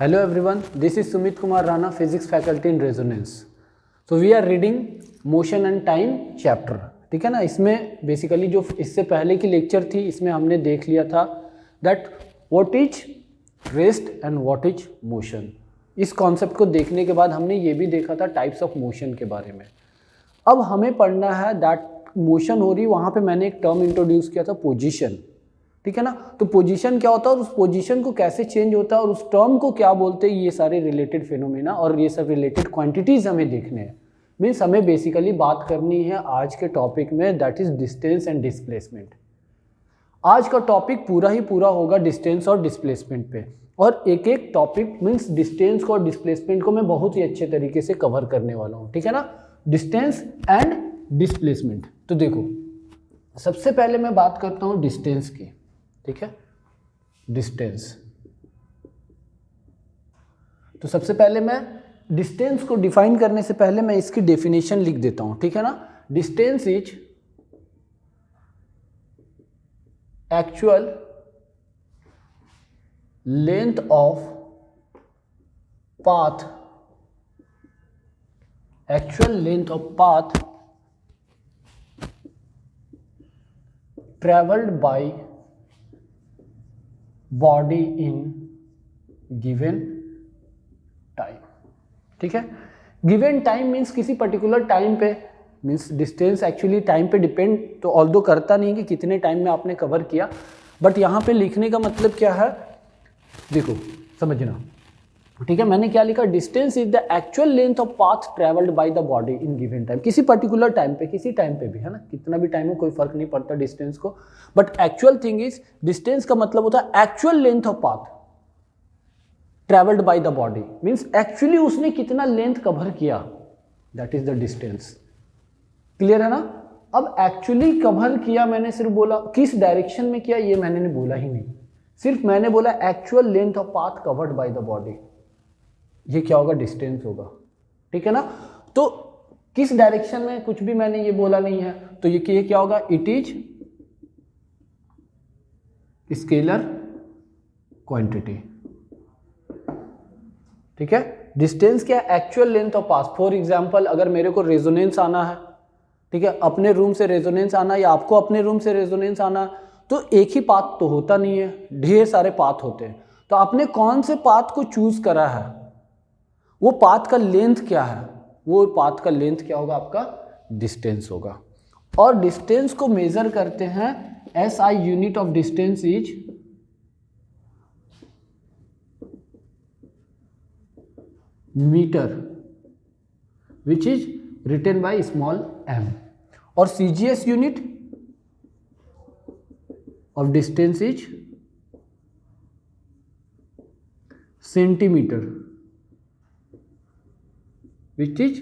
Hello everyone, this is Sumit Kumar Rana, Physics Faculty in Resonance. So we are reading Motion and Time chapter. ठीक है ना, इसमें basically जो इससे पहले की लेक्चर थी इसमें हमने देख लिया था that what is rest and what is motion. इस कॉन्सेप्ट को देखने के बाद हमने ये भी देखा था टाइप्स ऑफ मोशन के बारे में. अब हमें पढ़ना है दैट मोशन हो रही, वहाँ पे मैंने एक टर्म इंट्रोड्यूस किया था पोजीशन. ठीक है ना, तो पोजीशन क्या होता है और उस पोजीशन को कैसे चेंज होता है और उस टर्म को क्या बोलते हैं, ये सारे रिलेटेड फिनोमेना और ये सब रिलेटेड क्वांटिटीज हमें देखने हैं. मीन्स हमें बेसिकली बात करनी है आज के टॉपिक में that is distance and displacement. आज का टॉपिक पूरा ही पूरा होगा डिस्टेंस और डिस्प्लेसमेंट पे, और एक एक टॉपिक मीन्स डिस्टेंस को और डिस्प्लेसमेंट को मैं बहुत ही अच्छे तरीके से कवर करने वाला हूँ. ठीक है ना, डिस्टेंस एंड डिस्प्लेसमेंट. तो देखो सबसे पहले मैं बात करता हूँ डिस्टेंस की. ठीक है, डिस्टेंस. तो सबसे पहले मैं डिस्टेंस को डिफाइन करने से पहले मैं इसकी डेफिनेशन लिख देता हूं. ठीक है ना, distance is actual length of path, actual length of path travelled by body in given time. ठीक है, गिवन टाइम मीन्स किसी पर्टिकुलर टाइम पे, मीन्स डिस्टेंस एक्चुअली टाइम पे डिपेंड तो ऑल्दो करता नहीं कि कितने टाइम में आपने कवर किया, बट यहाँ पे लिखने का मतलब क्या है देखो समझना. ठीक है, मैंने क्या लिखा, distance is the actual length of path travelled by the body in given time. किसी पर्टिकुलर टाइम पे, किसी टाइम पे भी, है ना, कितना भी टाइम हो कोई फर्क नहीं पड़ता डिस्टेंस को, but actual thing is distance का मतलब होता है actual length of path travelled by the body. Means actually उसने कितना लेंथ कवर किया, that is the distance. Clear है ना. अब एक्चुअली कवर किया मैंने सिर्फ बोला, किस डायरेक्शन में किया ये मैंने बोला ही नहीं, सिर्फ मैंने बोला actual length of path covered by the body. ये क्या होगा, डिस्टेंस होगा. ठीक है ना, तो किस डायरेक्शन में कुछ भी मैंने ये बोला नहीं है, तो ये क्या होगा, इट इज स्केलर क्वांटिटी. ठीक है, डिस्टेंस क्या है, actual length of path. For example अगर मेरे को रेजोनेंस आना है, ठीक है, अपने रूम से रेजोनेंस आना या आपको अपने रूम से रेजोनेंस आना, तो एक ही पाथ तो होता नहीं है, ढेर सारे पाथ होते हैं. तो आपने कौन से पाथ को चूज करा है, वो पाथ का लेंथ क्या है, वो पाथ का लेंथ क्या होगा, आपका डिस्टेंस होगा. और डिस्टेंस को मेजर करते हैं, SI unit of distance is metre which is written by small m, और CGS unit of distance is centimetre which is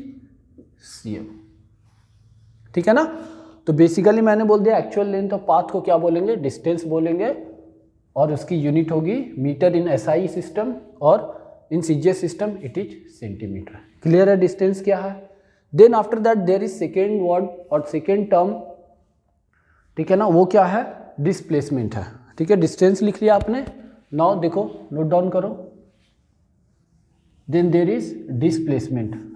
cm. ठीक है ना, तो बेसिकली मैंने बोल दिया एक्चुअल लेंथ ऑफ पाथ को क्या बोलेंगे, डिस्टेंस बोलेंगे, और उसकी यूनिट होगी मीटर इन SI सिस्टम, और in CGS system it is centimetre. Clear है डिस्टेंस क्या है. Then after that there is second word और सेकेंड टर्म. ठीक है ना, वो क्या है, डिस्प्लेसमेंट है. ठीक है, डिस्टेंस लिख लिया आपने, नाउ देखो नोट डाउन करो. Then there is displacement.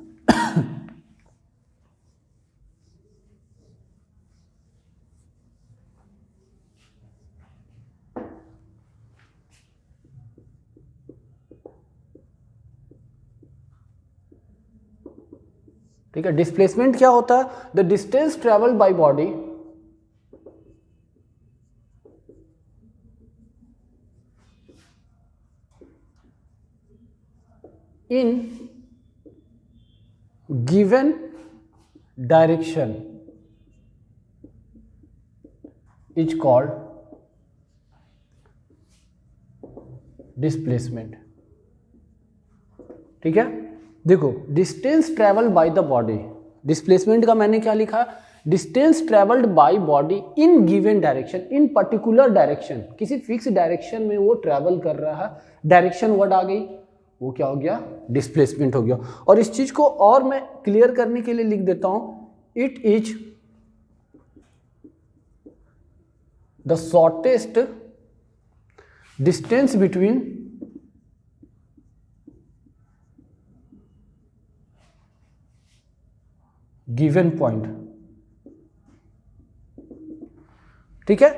ठीक है, डिस्प्लेसमेंट क्या होता है, the distance travelled by body in given direction is called displacement. ठीक है, देखो distance travelled by the body, displacement का मैंने क्या लिखा, distance travelled by body in given direction, in particular direction, किसी फिक्स डायरेक्शन में वो ट्रेवल कर रहा है. डायरेक्शन वर्ड आ गई, वो क्या हो गया, डिस्प्लेसमेंट हो गया. और इस चीज को और मैं क्लियर करने के लिए लिख देता हूं, it is the shortest distance between given point, ठीक है,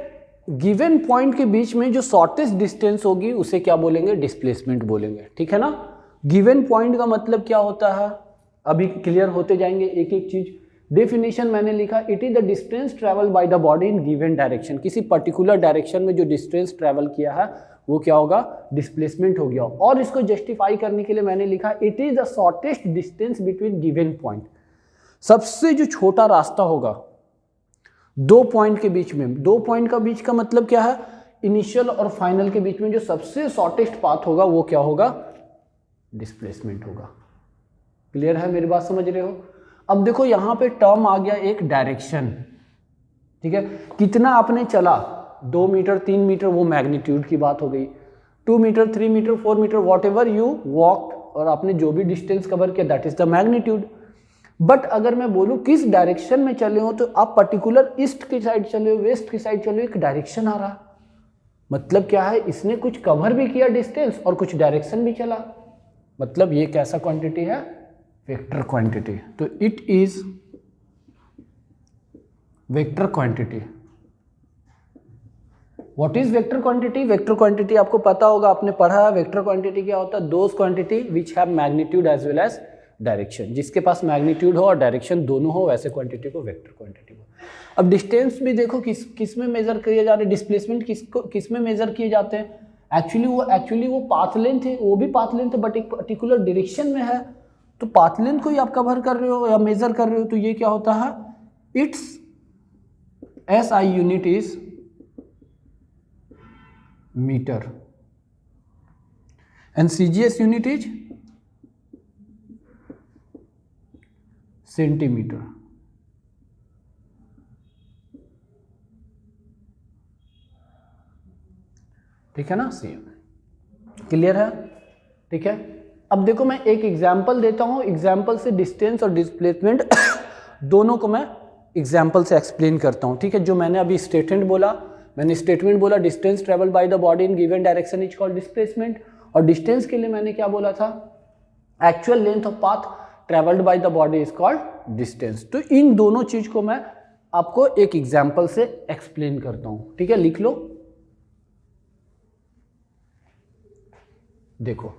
गिवन पॉइंट के बीच में जो शॉर्टेस्ट डिस्टेंस होगी उसे क्या बोलेंगे, डिस्प्लेसमेंट बोलेंगे, ठीक है ना। गिवन पॉइंट का मतलब क्या होता है, अभी क्लियर होते जाएंगे एक एक चीज। डेफिनेशन मैंने लिखा, it is the distance travel by the body in given direction, किसी पर्टिकुलर डायरेक्शन में जो डिस्टेंस ट्रेवल किया है वो क्या होगा, डिस्प्लेसमेंट हो गया। और इसको जस्टिफाई करने के लिए मैंने लिखा, it is the shortest distance between given point, सबसे जो छोटा रास्ता होगा दो पॉइंट के बीच में। दो पॉइंट का बीच का मतलब क्या है, इनिशियल और फाइनल के बीच में जो सबसे शॉर्टेस्ट पाथ होगा वो क्या होगा, डिस्प्लेसमेंट होगा। क्लियर है, मेरी बात समझ रहे हो। अब देखो यहां पे टर्म आ गया एक डायरेक्शन, ठीक है, कितना आपने चला, 2 मीटर 3 मीटर वो मैग्नीट्यूड की बात हो गई, 2 metre 3 metre 4 metre whatever you walked, और आपने जो भी डिस्टेंस कवर किया that is the magnitude. But अगर मैं बोलूं किस डायरेक्शन में चले हो, तो आप पर्टिकुलर ईस्ट की साइड चले हो, वेस्ट की साइड चले हो, एक डायरेक्शन आ रहा, मतलब क्या है, इसने कुछ कवर भी किया डिस्टेंस और कुछ डायरेक्शन भी चला, मतलब ये कैसा क्वांटिटी है, वेक्टर क्वांटिटी। तो it is vector quantity. What is vector quantity, vector quantity आपको पता होगा, आपने पढ़ा है वेक्टर क्वांटिटी क्या होता है, those quantity which have magnitude as well as direction, जिसके पास मैग्नीट्यूड हो और डायरेक्शन दोनों हो वैसे क्वांटिटी को वेक्टर क्वांटिटी हो। अब डिस्टेंस भी देखो किस में मेजर किए जा रहे हैं, डिस्प्लेसमेंट किस में मेजर किए जाते हैं, एक्चुअली वो पाथ लेंथ है, वो भी पाथ लेंथ है बट एक पर्टिकुलर डायरेक्शन में है, तो पाथ लेंथ को ही आप कवर कर रहे हो या मेजर कर रहे हो, तो ये क्या होता है, its SI unit is metre and CGS unit is centimetre. ठीक है ना, सेम, क्लियर है, ठीक है। अब देखो मैं एक एग्जाम्पल देता हूं, एग्जाम्पल से डिस्टेंस और डिस्प्लेसमेंट दोनों को मैं एग्जाम्पल से एक्सप्लेन करता हूं, ठीक है। जो मैंने अभी स्टेटमेंट बोला distance travel by the body in given direction is called displacement, और डिस्टेंस के लिए मैंने क्या बोला था, actual length of path travelled by the body is called distance. तो इन दोनों चीज को मैं आपको एक एग्जाम्पल से एक्सप्लेन करता हूं, ठीक है, लिख लो। देखो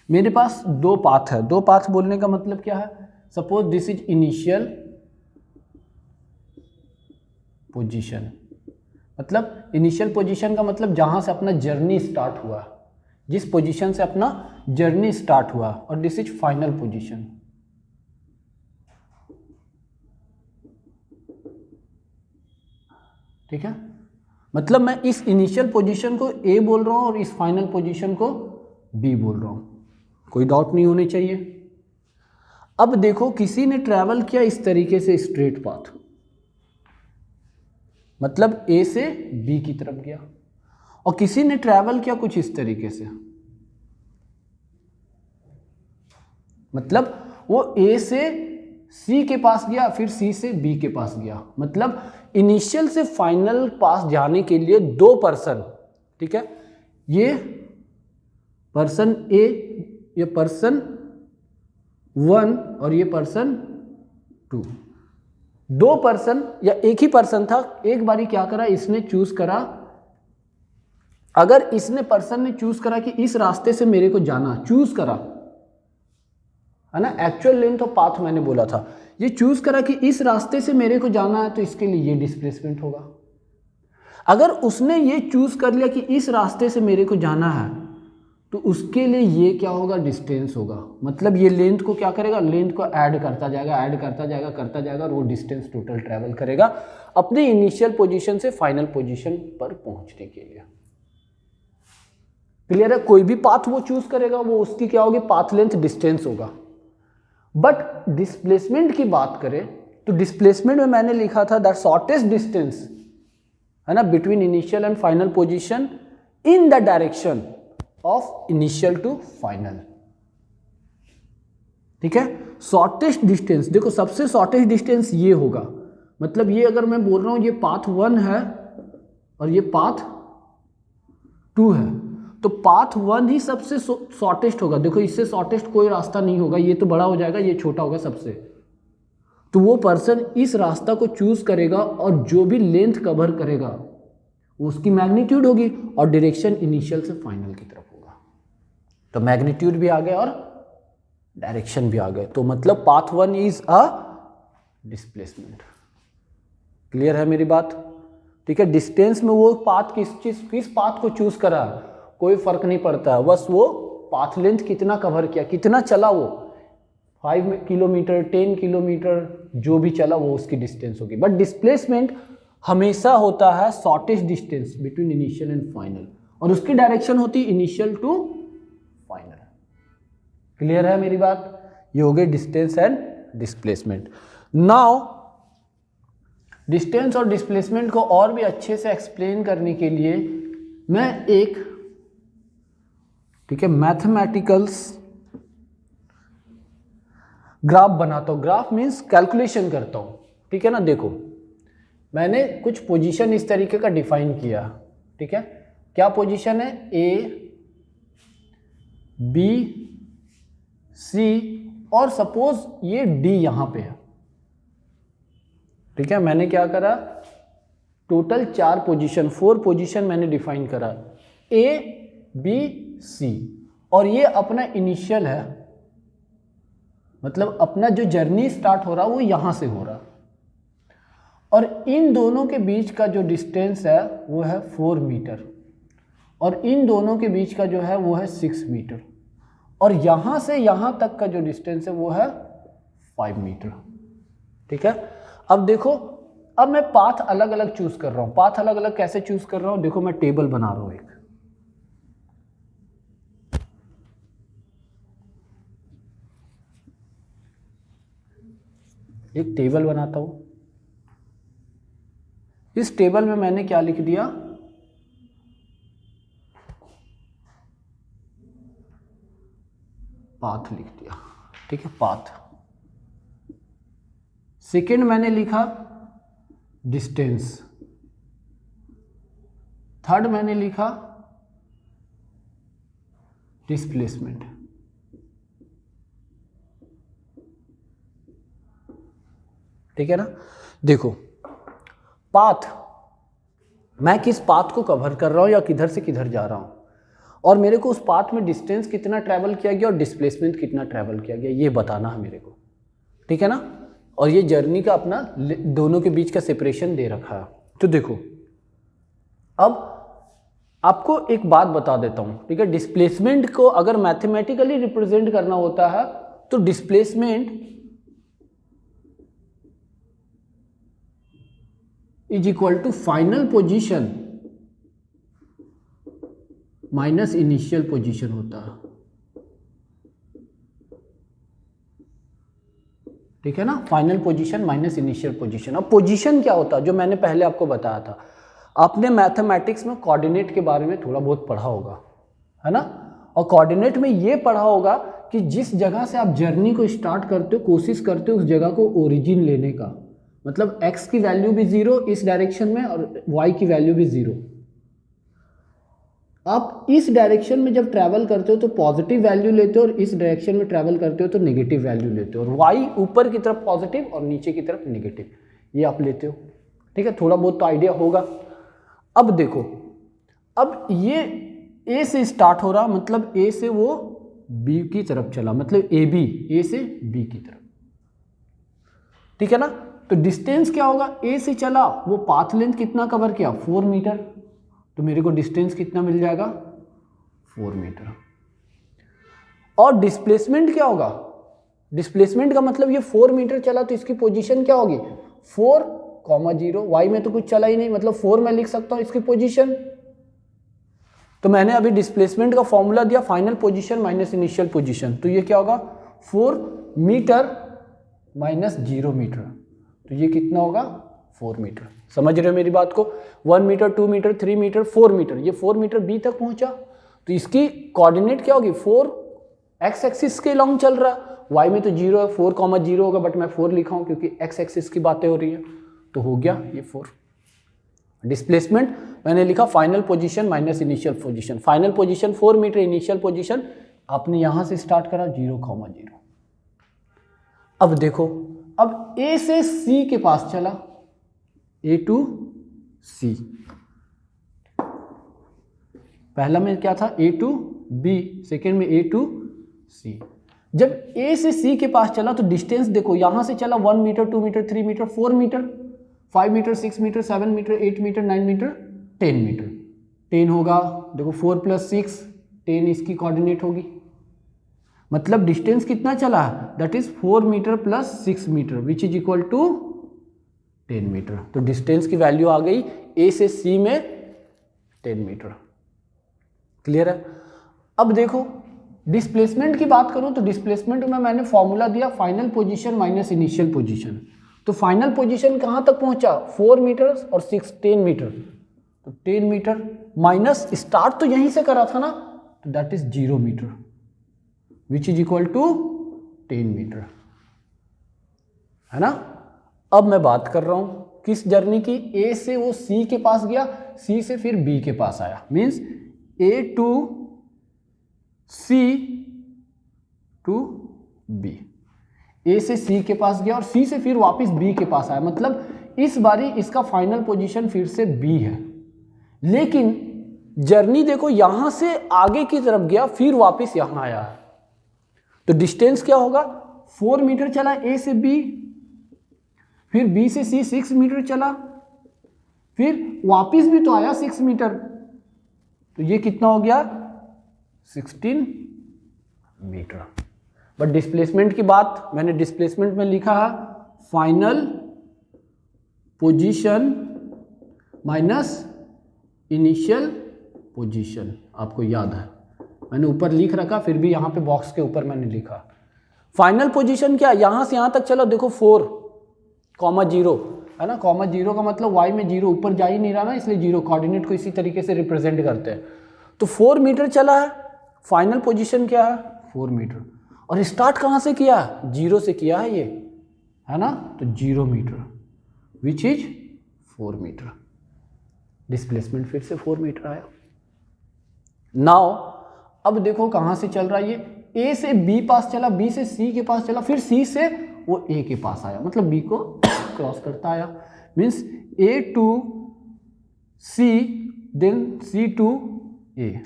मेरे पास दो पाथ है, दो पाथ बोलने का मतलब क्या है, suppose this is initial position, मतलब इनिशियल पोजीशन का मतलब जहां से अपना जर्नी स्टार्ट हुआ, जिस पोजीशन से अपना जर्नी स्टार्ट हुआ, और दिस इज फाइनल पोजीशन। ठीक है, मतलब मैं इस इनिशियल पोजीशन को A बोल रहा हूं और इस फाइनल पोजीशन को B बोल रहा हूं, कोई डाउट नहीं होनी चाहिए। अब देखो किसी ने ट्रैवल किया इस तरीके से स्ट्रेट पाथ, मतलब A से B की तरफ गया, और किसी ने ट्रैवल किया कुछ इस तरीके से, मतलब वो A से C के पास गया फिर C से B के पास गया, मतलब इनिशियल से फाइनल पास जाने के लिए दो पर्सन, ठीक है, ये पर्सन A, ये पर्सन 1 और ये पर्सन 2, दो पर्सन या एक ही पर्सन था, एक बारी क्या करा, इसने चूज करा, अगर इसने पर्सन ने चूज करा कि इस रास्ते से मेरे को जाना, चूज करा है ना, एक्चुअल लेंथ ऑफ पाथ मैंने बोला था, ये चूज करा कि इस रास्ते से मेरे को जाना है, तो इसके लिए ये डिस्प्लेसमेंट होगा। अगर उसने ये चूज कर लिया कि इस रास्ते से मेरे को जाना है, तो उसके लिए ये क्या होगा, डिस्टेंस होगा, मतलब ये लेंथ को क्या करेगा, लेंथ को ऐड करता जाएगा और वो डिस्टेंस टोटल ट्रैवल करेगा अपने इनिशियल पोजीशन से फाइनल पोजीशन पर पहुंचने के लिए। क्लियर है, कोई भी पाथ वो चूज करेगा वो उसकी क्या होगी, पाथ लेंथ डिस्टेंस होगा। बट डिस्प्लेसमेंट की बात करें तो डिस्प्लेसमेंट में मैंने लिखा था दैट शॉर्टेस्ट डिस्टेंस है ना between initial and final position in the direction of initial to final. ठीक है, शॉर्टेस्ट डिस्टेंस, देखो सबसे शॉर्टेस्ट डिस्टेंस ये होगा, मतलब ये अगर मैं बोल रहा हूं ये पाथ 1 है और ये पाथ 2 है, तो पाथ 1 ही सबसे शॉर्टेस्ट होगा। देखो इससे शॉर्टेस्ट कोई रास्ता नहीं होगा, ये तो बड़ा हो जाएगा, ये छोटा होगा सबसे। तो वो पर्सन इस रास्ता को चूज करेगा और जो भी लेंथ कवर करेगा वो उसकी मैग्नीट्यूड होगी और डायरेक्शन इनिशियल से फाइनल की तरफ होगा। तो मैग्नीट्यूड भी आ गया और डायरेक्शन भी आ गए। तो मतलब path 1 is a displacement. Clear है मेरी बात? ठीक है, डिस्टेंस में वो पाथ किस पाथ को चूज करा कोई फर्क नहीं पड़ता, बस वो पाथ लेंथ कितना कवर किया, कितना चला वो, 5 किलोमीटर 10 किलोमीटर जो भी चला वो उसकी डिस्टेंस होगी। बट डिस्प्लेसमेंट हमेशा होता है shortest distance between initial and final, और उसकी डायरेक्शन होती है इनिशियल टू फाइनल। क्लियर है मेरी बात? ये हो गई distance and displacement. Now distance और डिस्प्लेसमेंट को और भी अच्छे से एक्सप्लेन करने के लिए मैं एक, ठीक है, मैथमेटिकल्स ग्राफ बनाता हूं। ग्राफ मीन्स कैलकुलेशन करता हूं, ठीक है ना। देखो मैंने कुछ पोजीशन इस तरीके का डिफाइन किया, ठीक है। क्या पोजीशन है? ए बी सी और सपोज ये डी यहां पे है, ठीक है। मैंने क्या करा, टोटल 4 पोजीशन मैंने डिफाइन करा, ए बी सी, और ये अपना इनिशियल है, मतलब अपना जो जर्नी स्टार्ट हो रहा वो यहां से हो रहा, और इन दोनों के बीच का जो डिस्टेंस है वो है 4 मीटर, और इन दोनों के बीच का जो है वो है 6 मीटर, और यहां से यहां तक का जो डिस्टेंस है वो है 5 मीटर, ठीक है। अब देखो, अब मैं पाथ अलग अलग चूज कर रहा हूं। पाथ अलग अलग कैसे चूज कर रहा हूं? देखो मैं टेबल बना रहा हूं, एक टेबल बनाता हूं। इस टेबल में मैंने क्या लिख दिया, पाथ लिख दिया, ठीक है, पाथ। सेकेंड मैंने लिखा डिस्टेंस, थर्ड मैंने लिखा डिस्प्लेसमेंट, ठीक है ना। देखो पाथ, मैं किस पाथ को कवर कर रहा हूं या किधर से किधर जा रहा हूं, और मेरे को उस पाथ में डिस्टेंस कितना ट्रैवल किया गया और डिस्प्लेसमेंट कितना ट्रैवल किया गया, ये बताना है मेरे को, ठीक है ना। और ये जर्नी का अपना दोनों के बीच का सेपरेशन दे रखा है। तो देखो अब आपको एक बात बता देता हूं, ठीक है। डिस्प्लेसमेंट को अगर मैथमेटिकली रिप्रेजेंट करना होता है तो displacement is equal to final position minus initial position होता है, ठीक है ना। Final position minus initial position. अब पोजीशन क्या होता है, जो मैंने पहले आपको बताया था, आपने मैथमेटिक्स में कोऑर्डिनेट के बारे में थोड़ा बहुत पढ़ा होगा, है ना। और कोऑर्डिनेट में ये पढ़ा होगा कि जिस जगह से आप जर्नी को स्टार्ट करते हो, कोशिश करते हो उस जगह को ओरिजिन लेने का, मतलब x की वैल्यू भी 0 इस डायरेक्शन में और y की वैल्यू भी 0। आप इस डायरेक्शन में जब ट्रैवल करते हो तो पॉजिटिव वैल्यू लेते हो, और इस डायरेक्शन में ट्रैवल करते हो तो नेगेटिव वैल्यू लेते हो, और y ऊपर की तरफ पॉजिटिव और नीचे की तरफ नेगेटिव, ये आप लेते हो, ठीक है। थोड़ा बहुत तो आइडिया होगा। अब देखो, अब ये a से स्टार्ट हो रहा, मतलब a से वो b की तरफ चला, मतलब a से b की तरफ, ठीक है ना। तो डिस्टेंस क्या होगा, a से चला, वो पाथ लेंथ कितना कवर किया, 4 मीटर, तो मेरे को डिस्टेंस कितना मिल जाएगा, 4 मीटर। और डिस्प्लेसमेंट क्या होगा, डिस्प्लेसमेंट का मतलब ये 4 मीटर चला तो इसकी पोजीशन क्या होगी, 4,0, y में तो कुछ चला ही नहीं, मतलब 4 मैं लिख सकता हूं इसकी पोजीशन। तो मैंने अभी डिस्प्लेसमेंट का फॉर्मूला दिया, final position minus initial position, तो ये क्या होगा, 4 मीटर माइनस 0 मीटर, तो ये कितना होगा, 4 मीटर। समझ रहे हो मेरी बात को? 1 मीटर 2 मीटर 3 मीटर 4 मीटर, ये 4 मीटर बी तक पहुंचा, तो इसकी कोऑर्डिनेट क्या होगी, 4 एक्स एक्सिस के लॉन्ग चल रहा है, y में तो 0 है, 4,0 होगा, बट मैं 4 लिखा हूं क्योंकि एक्स एक्सिस की बातें हो रही है, तो हो गया ये 4। डिस्प्लेसमेंट मैंने लिखा final position minus initial position. Final position 4 metre, initial position आपने यहां से स्टार्ट करा 0,0। अब देखो, अब ए से सी के पास चला, ए टू सी। पहला में क्या था, ए टू बी, सेकेंड में ए टू सी। जब ए से सी के पास चला तो डिस्टेंस देखो, यहां से चला 1 metre, 2 metre, 3 metre, 4 metre, 5 metre, 6 metre, 7 metre, 8 metre, 9 metre, 10 metre. 10 होगा, देखो 4 + 6 10 इसकी कोऑर्डिनेट होगी। मतलब डिस्टेंस कितना चला, that is 4 metre plus 6 metre which is equal to 10 metre. तो डिस्टेंस की वैल्यू आ गई ए से सी में 10 मीटर। क्लियर है। अब देखो डिस्प्लेसमेंट की बात करूं तो डिस्प्लेसमेंट में मैंने फॉर्मूला दिया final position minus initial position. तो फाइनल पोजीशन कहां तक पहुंचा, 4 मीटर और 6 10 मीटर। तो 10 मीटर माइनस स्टार्ट तो यहीं से करा था ना, तो that is 0 metre which is equal to 10 metre, है ना। अब मैं बात कर रहा हूं किस जर्नी की, ए से वो सी के पास गया, सी से फिर बी के पास आया, means A to C to B. A से सी के पास गया और सी से फिर वापस बी के पास आया। मतलब इस बारी इसका फाइनल पोजीशन फिर से बी है, लेकिन जर्नी देखो यहां से आगे की तरफ गया फिर वापस यहां आया। तो डिस्टेंस क्या होगा, 4 मीटर चला ए से बी, फिर बी से सी 6 मीटर चला, फिर वापस भी तो आया 6 मीटर। तो ये कितना हो गया, 16 मीटर। बट डिस्प्लेसमेंट की बात मैंने डिस्प्लेसमेंट में लिखा है final position minus initial position. आपको याद है मैंने ऊपर लिख रखा, फिर भी यहां पे बॉक्स के ऊपर मैंने लिखा फाइनल पोजीशन क्या, यहां से यहां तक चलो, देखो 4,0 है ना। 0 का मतलब वाई में 0 ऊपर जा ही नहीं रहा ना, इसलिए 0 कोऑर्डिनेट को इसी तरीके से रिप्रेजेंट करते हैं। तो 4 मीटर चला है, फाइनल पोजीशन क्या है 4 मीटर, और स्टार्ट कहां से किया, 0 से किया है ये, है ना। तो 0 metre which is 4 metre. Displacement फिर से 4 मीटर आया। नाउ अब देखो कहां से चल रहा है ये, ए से बी पास चला, बी से सी के पास चला, फिर सी से वो ए के पास आया, मतलब बी को क्रॉस करता आया, means A to C then C to A.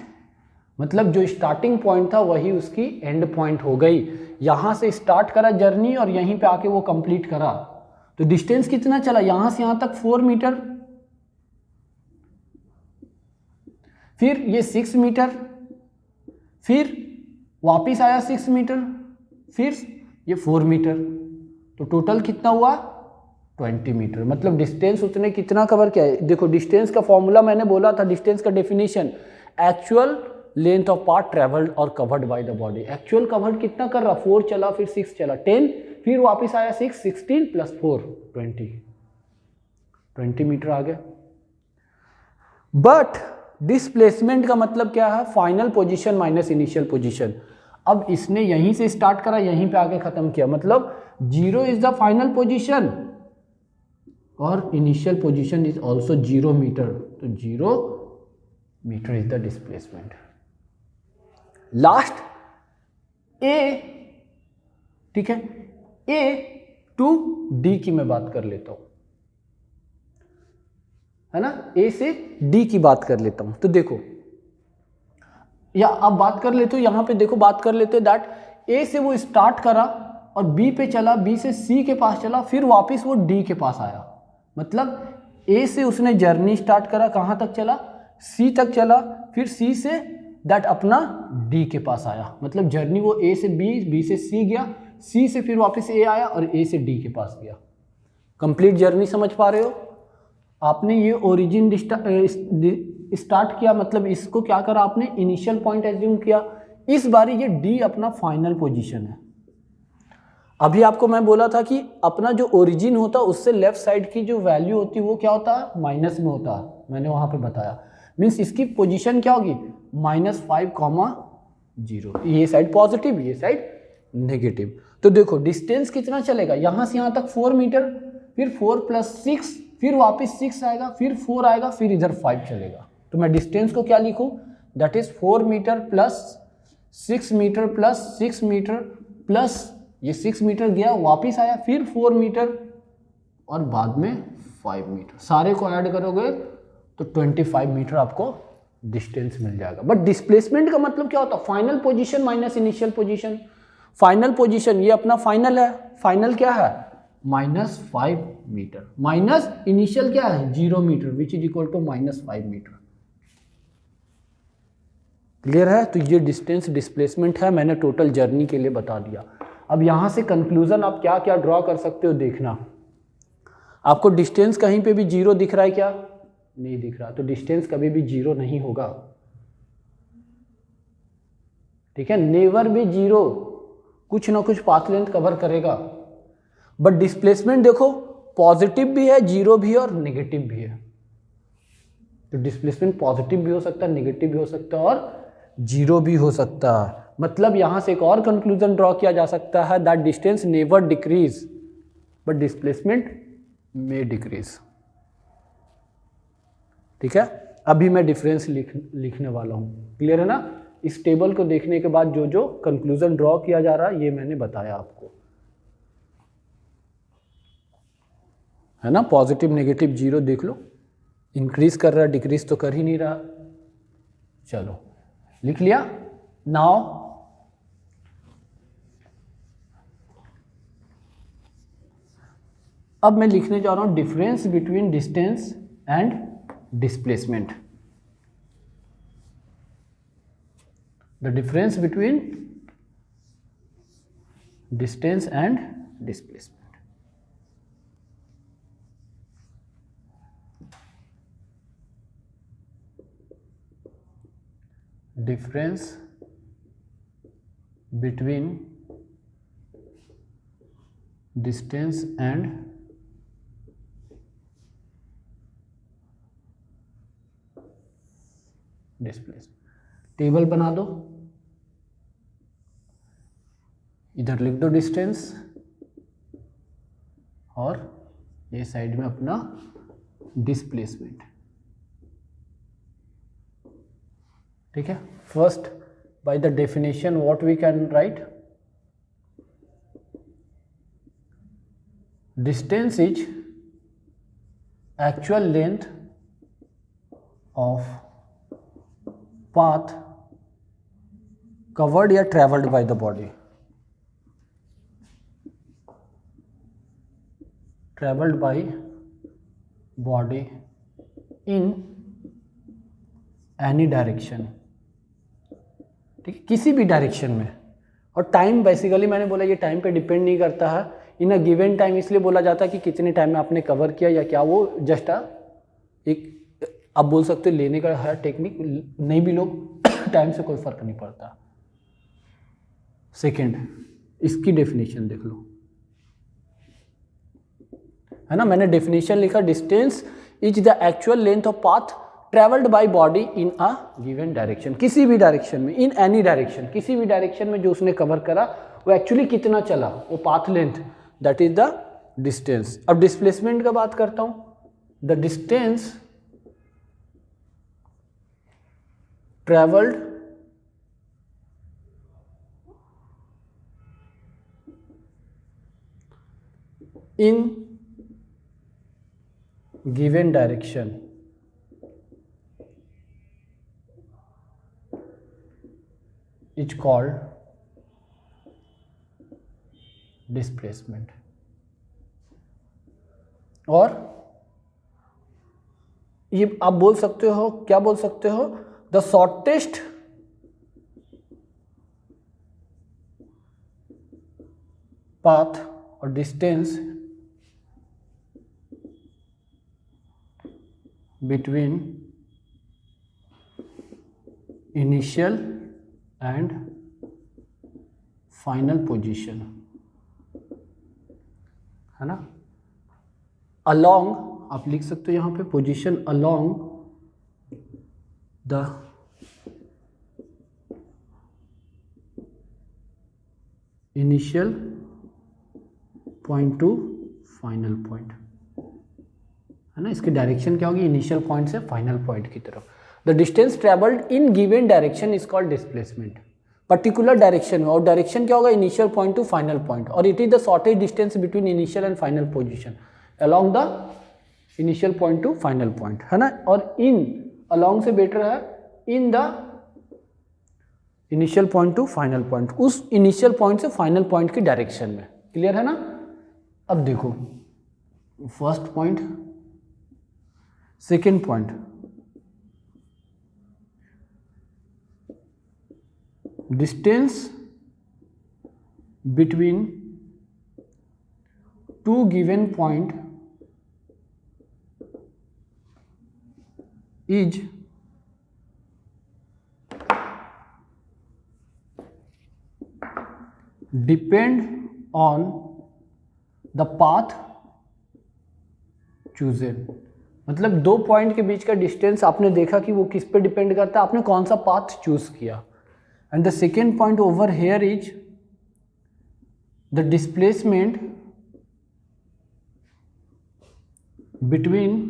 मतलब जो स्टार्टिंग पॉइंट था वही उसकी एंड पॉइंट हो गई। यहां से स्टार्ट करा जर्नी और यहीं पे आके वो कंप्लीट करा। तो डिस्टेंस कितना चला, यहां से यहां तक 4 मीटर, फिर ये 6 मीटर, फिर वापिस आया 6 मीटर, फिर ये 4 मीटर। तो टोटल कितना हुआ 20 मीटर। मतलब डिस्टेंस उसने कितना कवर किया है। देखो डिस्टेंस का फॉर्मूला मैंने बोला था, डिस्टेंस का definition actual length of path travelled और covered by the body. Actual covered कितना कर रहा, 4 चला, फिर 6 चला, 10, फिर वापस आया 6, 16 प्लस 4 20 मीटर आ गया। बट डिस्प्लेसमेंट का मतलब क्या है, final position minus initial position. अब इसने यहीं से स्टार्ट करा, यहीं पे आके खत्म किया, मतलब 0 इज द फाइनल पोजीशन और initial position is also 0 metre. तो 0 metre is the displacement. Last A, ठीक है, ए टू डी की मैं बात कर लेता हूं, है ना। ए से डी की बात कर लेता हूं। तो देखो या अब बात कर लेते हो, यहां पे देखो बात कर लेते दैट ए से वो स्टार्ट करा और बी पे चला, बी से सी के पास चला, फिर वापस वो डी के पास आया। मतलब ए से उसने जर्नी स्टार्ट करा, कहां तक चला, सी तक चला, फिर सी से दैट अपना डी के पास आया। मतलब जर्नी वो ए से बी, बी से सी गया, सी से फिर वापस ए आया और ए से डी के पास गया। कंप्लीट जर्नी समझ पा रहे हो। आपने ये ओरिजिन स्टार्ट किया, मतलब इसको क्या करा आपने, इनिशियल पॉइंट एज्यूम किया। इस बारी ये डी अपना फाइनल पोजीशन है। अभी आपको मैं बोला था कि अपना जो ओरिजिन होता है उससे लेफ्ट साइड की जो वैल्यू होती है वो क्या होता है, माइनस में होता है, मैंने वहां पे बताया। मीन्स इसकी पोजीशन क्या होगी, -5,0। ये साइड पॉजिटिव, ये साइड नेगेटिव। तो देखो डिस्टेंस कितना चलेगा, यहां से यहां तक 4 मीटर, फिर 4 + 6 फिर वापस 6 आएगा, फिर 4 आएगा, फिर इधर 5 चलेगा। तो मैं डिस्टेंस को क्या लिखूं, that is 4 metre plus 6 metre plus 6 metre plus ये 6 मीटर गया वापस आया, फिर 4 मीटर और बाद में 5 मीटर, सारे को ऐड करोगे तो 25 मीटर आपको डिस्टेंस मिल जाएगा। बट डिस्प्लेसमेंट का मतलब क्या होता है, final position minus initial position. Final position ये अपना फाइनल है, फाइनल क्या है -5 मीटर, माइनस इनिशियल क्या है 0 metre which is equal to -5 metre. Clear है? तो ये डिस्टेंस डिस्प्लेसमेंट है, मैंने टोटल जर्नी के लिए बता दिया। अब यहां से कंक्लूजन आप क्या क्या ड्रॉ कर सकते हो देखना। आपको डिस्टेंस कहीं पे भी 0 दिख रहा है क्या, नहीं दिख रहा, तो डिस्टेंस कभी भी 0 नहीं होगा, ठीक है, नेवर भी 0, कुछ ना कुछ पाथ लेंथ कवर करेगा। बट डिस्प्लेसमेंट देखो पॉजिटिव भी है, 0 भी है और नेगेटिव भी है। तो डिस्प्लेसमेंट पॉजिटिव भी हो सकता है, नेगेटिव भी हो सकता है और 0 भी हो सकता है। मतलब यहां से एक और कंक्लूजन ड्रॉ किया जा सकता है that distance never decrease but displacement may decrease. ठीक है, अभी मैं डिफरेंस लिखने वाला हूं। क्लियर है ना? इस टेबल को देखने के बाद जो जो कंक्लूजन ड्रॉ किया जा रहा है ये मैंने बताया आपको, है ना। पॉजिटिव नेगेटिव 0 देख लो, इंक्रीज कर रहा है, डिक्रीज तो कर ही नहीं रहा। चलो लिख लिया। नाउ अब मैं लिखने जा रहा हूं difference between distance and displacement. The difference between distance and displacement. Difference between distance and displacement। Table बना दो, इधर लिख दो डिस्टेंस और ये साइड में अपना डिस्प्लेसमेंट। ठीक है, first by the definition what we can write, distance is actual length of path covered या traveled by the body, traveled by body in any direction। ठीक है, किसी भी डायरेक्शन में। और टाइम बेसिकली मैंने बोला ये टाइम पे डिपेंड नहीं करता है, इन अ गिवन टाइम इसलिए बोला जाता है कि कितने टाइम में आपने कवर किया या क्या, वो जस्ट एक आप बोल सकते हो लेने का है टेक्निक, नहीं भी लोग टाइम से कोई फर्क नहीं पड़ता। सेकंड, इसकी डेफिनेशन देख लो, है ना। मैंने डेफिनेशन लिखा distance is the actual length of path travelled by body in a given direction, किसी भी डायरेक्शन में, इन एनी डायरेक्शन, किसी भी डायरेक्शन में जो उसने कवर करा वो एक्चुअली कितना चला, वो path length, that is the distance. अब डिस्प्लेसमेंट का बात करता हूं, the distance traveled in given direction is called displacement। और ये आप बोल सकते हो, क्या बोल सकते हो, the shortest path or distance between initial and final position, है ना। along आप लिख सकते हो यहां पे, position along the initial point to final point, है ना, इसकी डायरेक्शन क्या होगी, इनिशियल पॉइंट से फाइनल पॉइंट की तरफ। The distance travelled in given direction is called displacement, particular direction में, और डायरेक्शन क्या होगा, initial point to final point, और it is the shortest distance between initial and final position along the initial point to final point, है ना। और इन along से बेटर है in the initial point to final point, उस initial point से final point की डायरेक्शन में। क्लियर है ना। अब देखो first point, second point, distance between two given point is depend on the path chosen. मतलब दो पॉइंट के बीच का डिस्टेंस आपने देखा कि वो किस पे डिपेंड करता है, आपने कौन सा पाथ चूज किया। And the second point over here is the displacement between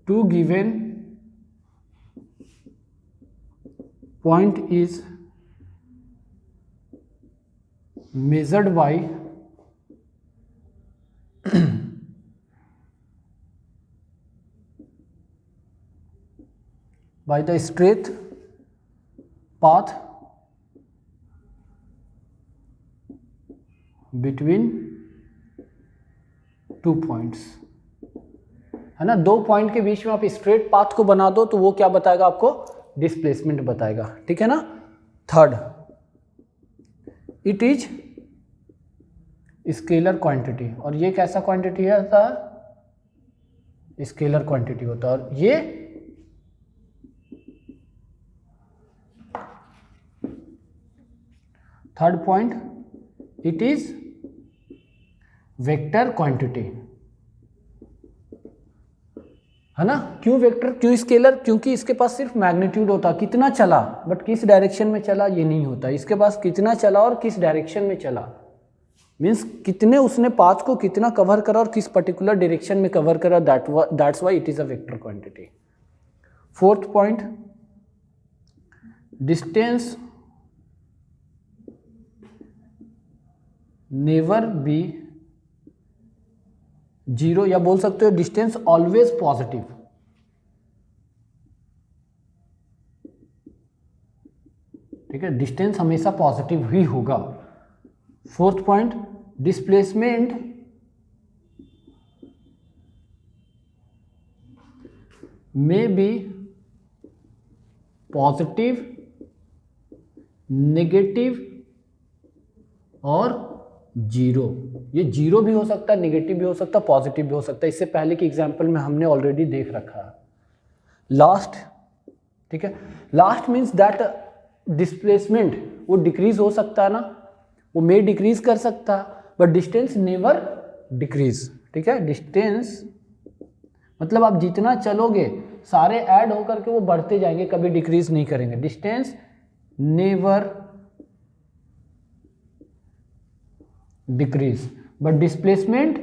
two given point is measured by the straight path between two points, है ना। दो पॉइंट के बीच में आप स्ट्रेट पाथ को बना दो तो वो क्या बताएगा आपको, डिस्प्लेसमेंट बताएगा, ठीक है ना। Third, it is scalar quantity, और ये कैसा क्वांटिटी है, स्केलर क्वांटिटी होता है। और ये third point, it is vector quantity, है ना। क्यों वेक्टर, क्यों स्केलर, क्योंकि इसके पास सिर्फ मैग्नीट्यूड होता, कितना चला, बट किस डायरेक्शन में चला ये नहीं होता। इसके पास कितना चला और किस डायरेक्शन में चला, मीन्स कितने उसने पाथ को कितना कवर करा और किस पर्टिकुलर डायरेक्शन में कवर करा, that's why it is a vector quantity. Fourth point, distance never be zero, या बोल सकते हो डिस्टेंस ऑलवेज पॉजिटिव, ठीक है, डिस्टेंस हमेशा पॉजिटिव ही होगा। Fourth point, displacement may be positive, negative और जीरो। ये जीरो भी हो सकता है, नेगेटिव भी हो सकता है, पॉजिटिव भी हो सकता है। इससे पहले के एग्जाम्पल में हमने ऑलरेडी देख रखा है। लास्ट, ठीक है, लास्ट मीन्स दैट डिस्प्लेसमेंट वो डिक्रीज हो सकता है ना, वो मे डिक्रीज कर सकता है, बट डिस्टेंस नेवर डिक्रीज, ठीक है। डिस्टेंस मतलब आप जितना चलोगे सारे ऐड होकर के वो बढ़ते जाएंगे, कभी डिक्रीज नहीं करेंगे। Distance never decrease but displacement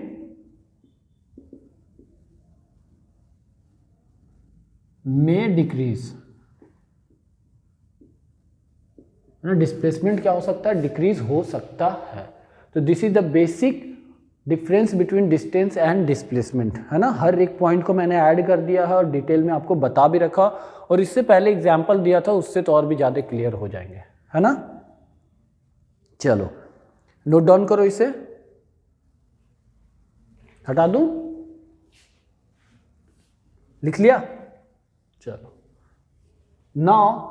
may decrease, ना। डिस्प्लेसमेंट क्या हो सकता है, डिक्रीज हो सकता है। तो this is the basic difference between distance and displacement, है ना। हर एक पॉइंट को मैंने ऐड कर दिया है और डिटेल में आपको बता भी रखा, और इससे पहले एग्जाम्पल दिया था उससे तो और भी ज़्यादा क्लियर हो जाएंगे, है ना। चलो नोट डाउन करो, इसे हटा दूं, लिख लिया। चलो नाउ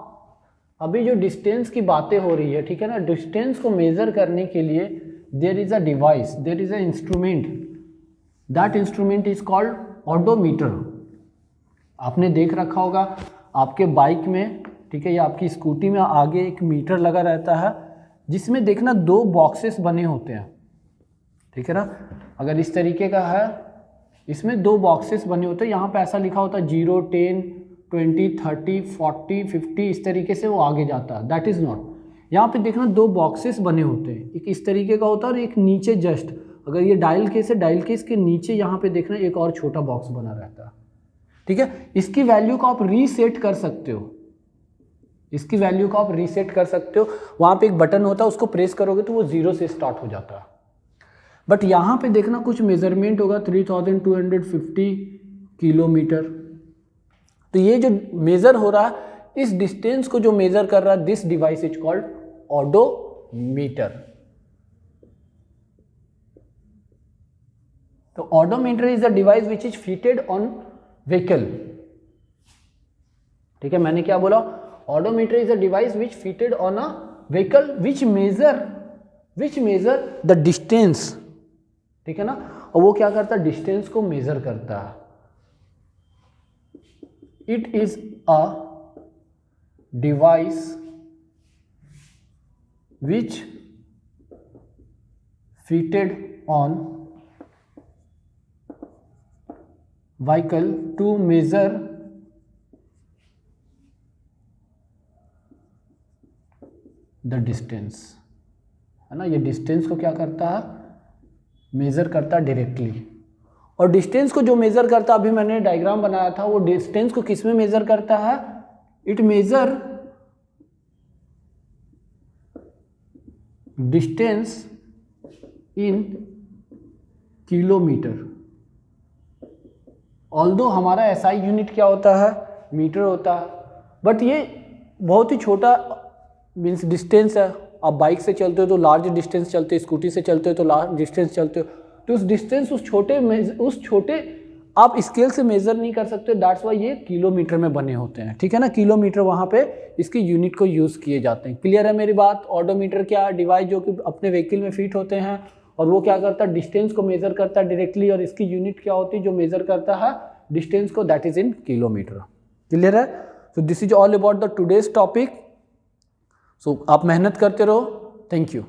अभी जो डिस्टेंस की बातें हो रही है, ठीक है ना, डिस्टेंस को मेजर करने के लिए there is a device, there is a instrument, that instrument is called odometer. आपने देख रखा होगा आपके बाइक में, ठीक है, या आपकी स्कूटी में आगे एक मीटर लगा रहता है, जिसमें देखना दो बॉक्सेस बने होते हैं, ठीक है ना। अगर इस तरीके का है, इसमें दो बॉक्सेस बने होते हैं, यहाँ पे ऐसा लिखा होता है 0, 10, 20, 30, 40, 50, इस तरीके से वो आगे जाता है। दैट इज़ नॉट, यहाँ पे देखना दो बॉक्सेस बने होते हैं, एक इस तरीके का होता है और एक नीचे जस्ट अगर ये डायल केस है, डायल केस के नीचे यहाँ पे देखना एक और छोटा बॉक्स बना रहता है, ठीक है। इसकी वैल्यू को आप रीसेट कर सकते हो, इसकी वैल्यू को आप रीसेट कर सकते हो। वहाँ पे एक बटन होता है, उसको प्रेस करोगे तो वो 0 से स्टार्ट हो जाता है। बट यहाँ पे देखना कुछ मेजरमेंट होगा 3250 किलोमीटर। तो ये जो मेजर हो रहा है, इस डिस्टेंस को जो मेजर कर रहा है, this device is called odometer. तो odometer is the device which is fitted on vehicle, ठीक है। मैंने क्या बोला, odometer is a device which fitted on a vehicle which measure the distance, ठीक है ना। और वो क्या करता है, डिस्टेंस को मेजर करता है। It is a device which fitted on vehicle to measure the distance, है ना। ये डिस्टेंस को क्या करता है, मेजर करता है डायरेक्टली। और डिस्टेंस को जो मेजर करता है, अभी मैंने डायग्राम बनाया था, वो डिस्टेंस को किस में मेजर करता है, it major distance in kilometre. Although हमारा एसआई यूनिट क्या होता है, मीटर होता है, बट ये बहुत ही छोटा मीन्स डिस्टेंस है। आप बाइक से चलते हो तो लार्ज डिस्टेंस चलते हो, स्कूटी से चलते हो तो लार्ज डिस्टेंस चलते हो, तो उस डिस्टेंस उस छोटे आप स्केल से मेजर नहीं कर सकते। दैट्स वाई ये किलोमीटर में बने होते हैं, ठीक है ना। किलोमीटर वहाँ पे इसके यूनिट को यूज़ किए जाते हैं। क्लियर है मेरी बात। ओडोमीटर क्या डिवाइस जो कि अपने व्हीकल में फिट होते हैं, और वो क्या करता है, डिस्टेंस को मेजर करता है डायरेक्टली, और इसकी यूनिट क्या होती है जो मेजर करता है डिस्टेंस को, that is in kilometre. Clear है। So this is all about the today's topic. So आप मेहनत करते रहो। Thank you.